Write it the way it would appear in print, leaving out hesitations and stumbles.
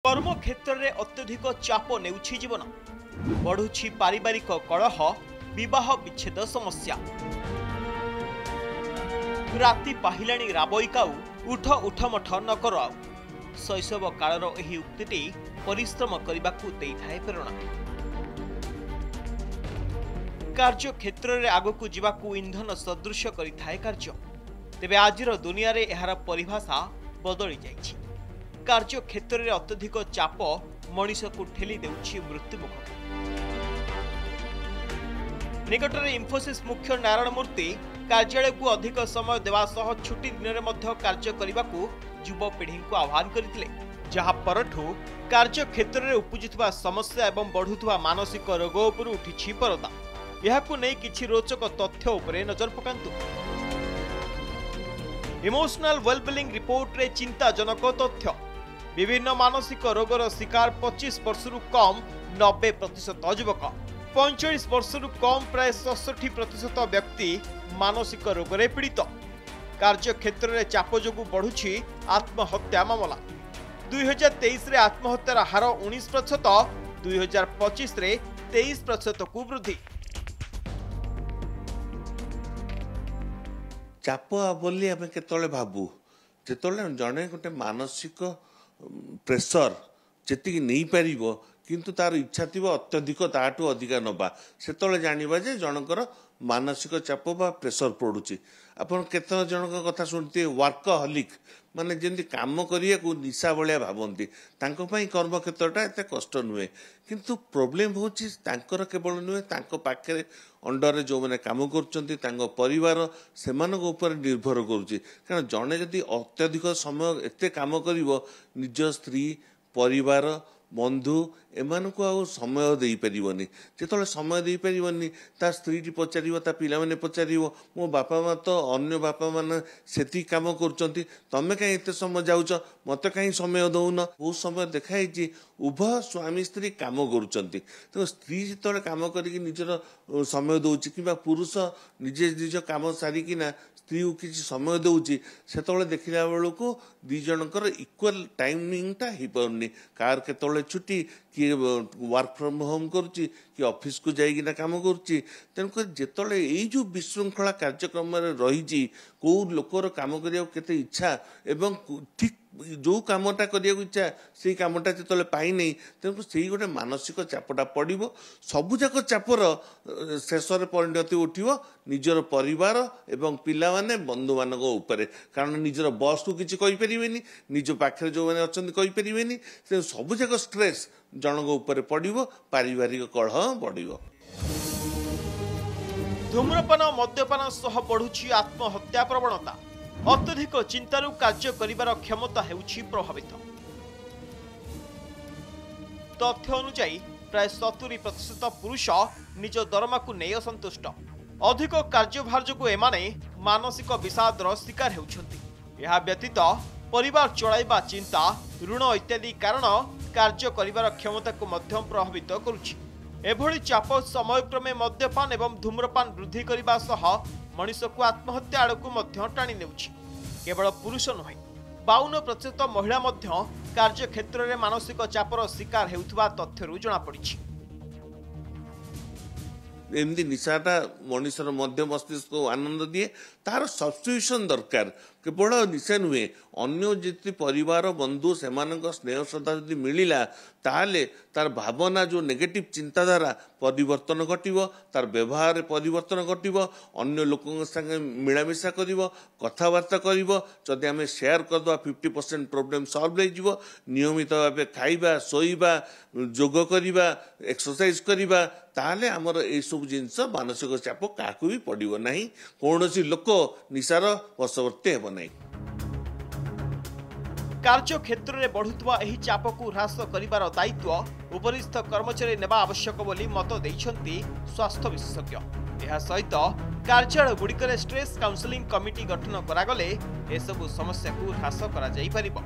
कर्म क्षेत्र में अत्यधिक चाप नेउछि जीवन बढ़ुछि पारिवारिक कलह विवाह विच्छेद समस्या राति पाहिलाणी राबईकाऊ उठ उठ मठ न कर शैशव कालर एही उक्तिटी परिश्रम करने देइथाय प्रेरणा कार्य क्षेत्र में आगकू जीवाकू इंधन सदृश करिथाय कार्य तेबे आजिर दुनिया रे एहार परिभाषा बदली जाइछि। कार्य क्षेत्र में अत्यधिक चाप मनीष को ठेली देउछि मृत्युमुख। निकटर इंफोसिस मुख्य नारायण मूर्ति कार्यालय को अधिक समय देवा सह छुट्टी दिन में मध्य कार्य करने को युवपीढ़ी को आह्वान करथिले, जहा परठू कार्य क्षेत्र में उपजुवा समस्या एवं बढ़ुवा मानसिक रोग उपर उठी परदा। यहाकू नै किछि रोचक तथ्य उपरे नजर पकांतु। इमोशनल वेलबिंग रिपोर्ट रे चिंताजनक तथ्य। विभिन्न मानसिक रोगर शिकार 25 वर्षरु कम 90% युवक, 45 वर्षरु कम प्राय 67% व्यक्ति मानसिक रोगरे पीड़ित। कार्य क्षेत्र में चाप जोगु बढ़ुछि आत्महत्या मामला। 2023 रे आत्महत्यार हार 19%, 2025 रे 23% को वृद्धि। चाप बोली आम के भावु जो जड़े गोटे मानसिक प्रेसर जी नहीं पार किंतु तार इच्छा थी अत्यधिक ताठू अधिका नवा से जाना जे जनकर मानसिक चाप बा प्रेसर पड़ुची। आपन केत जनक कथा शुणुते वर्कहलिक माने जमी काम करिया को निशा भाया भावती कर्म क्षेत्रटा एत कष्ट नुहे किंतु प्रोब्लेम होची तांकर केवल नुहे पाखे अंडर जो मैंने काम कर परिवार से निर्भर करुच्ची। कारण जड़े जदि अत्यधिक समय एत काम कर निज स्त्री परिवार बंधु एमान को आ समय दे पारनि जो समय दे पारनि ता स्त्री पचार ता पिला माने पचार मो बापा माँ तो अन्य बापा मान से काम कर तमें कहीं एत समय जाऊच मत कहीं समय दौन। बहुत समय देखाई उभय स्वामी स्त्री काम कर स्त्री जो कम कर निजर समय दौर कि पुरुष निजे निज काम सारिकिना स्त्री को किसी समय दौर से देखला बेलू दी जनकर इक्वल टाइमिंगटा हो पारनी। कार के छुट्टी किए वर्क फ्रॉम होम करुच्ची कि ऑफिस को जाइना काम करुच्ची। तेणुक जिते यू विशृंखला कार्यक्रम रही कौ लोकर काम करते इच्छा एवं ठीक जो कामटा करने इच्छा से कामटा जो पाई नहीं तेणुक से गोटे मानसिक चापटा पड़ो सबुजाक चापर शेष परिणति उठो निजर परिवार एवं पिला माने बंधु मान कारण निजर बॉस को किसी कहींपर निज पाखे जो मैंने अच्छा कहींपर सबुजाक स्ट्रेस जनक उपर पड़ो पारिवारिक कलह बढ़ो। धूम्रपान मद्यपान सह बढ़ुछि आत्महत्या प्रवणता। अत्यधिक चिंतारू कार्य करिवार क्षमता हेउछि प्रभावित। तथ्य अनुसार प्राय 70% पुरुष निज दरमा को नहीं असंतुष्ट। अधिक कार्यभार जो एमाने मानसिक विषादर शिकार हेउछन्ति। यह व्यतीत परिवार चलाइबा चिंता ऋण इत्यादि कारण कार्य करिवार क्षमता को मध्यम प्रभावित करुछि। एभली चाप समयक्रमे मद्यपान एवं धूम्रपान वृद्धि करने सह मनीष को आत्महत्या आड़क टाणी नेउछि। केवल पुरुष नुहे 52% महिला मध्य कार्य क्षेत्र में मानसिक चापर शिकार हेउथबा तथ्यरू जना पड़िछि। एमती निशाटा मनीषर मध्य मस्तिष्क को आनंद दिए तार सब्स्टिट्यूशन दरकार। केवल निशा नुहे अन्य जी परिवार बंधु से स्नेह श्रद्धा जदि मिलला ताले तार भावना जो नेगेटिव चिंताधारा परिवर्तन घटो तार व्यवहार परिवर्तन घटो अन्य लोकों संगे मिलामिशा कर कथबार्ता करदि आम शेयर करदे 50% प्रोब्लेम सॉल्व हो। नियमित भाव खाइबा शोइबा जोग करवा एक्सरसाइज करवा ताले आमर ए सब जिनस मानसिक चाप क्या भी पड़ो ना कौन लोक निशार वशवर्ती हेब नहीं। कार्य क्षेत्र में बढ़ुवा एही चाप को ह्रास करिवार दायित्व उपरिस्थ कर्मचारी नेबा आवश्यक बोली मत देइछन्ति स्वास्थ्य विशेषज्ञ। यह सहित कार्यालय गुड़िकर स्ट्रेस काउंसलिंग कमिटी गठन करागले एसबु समस्या को ह्रास करा जाई परिबो।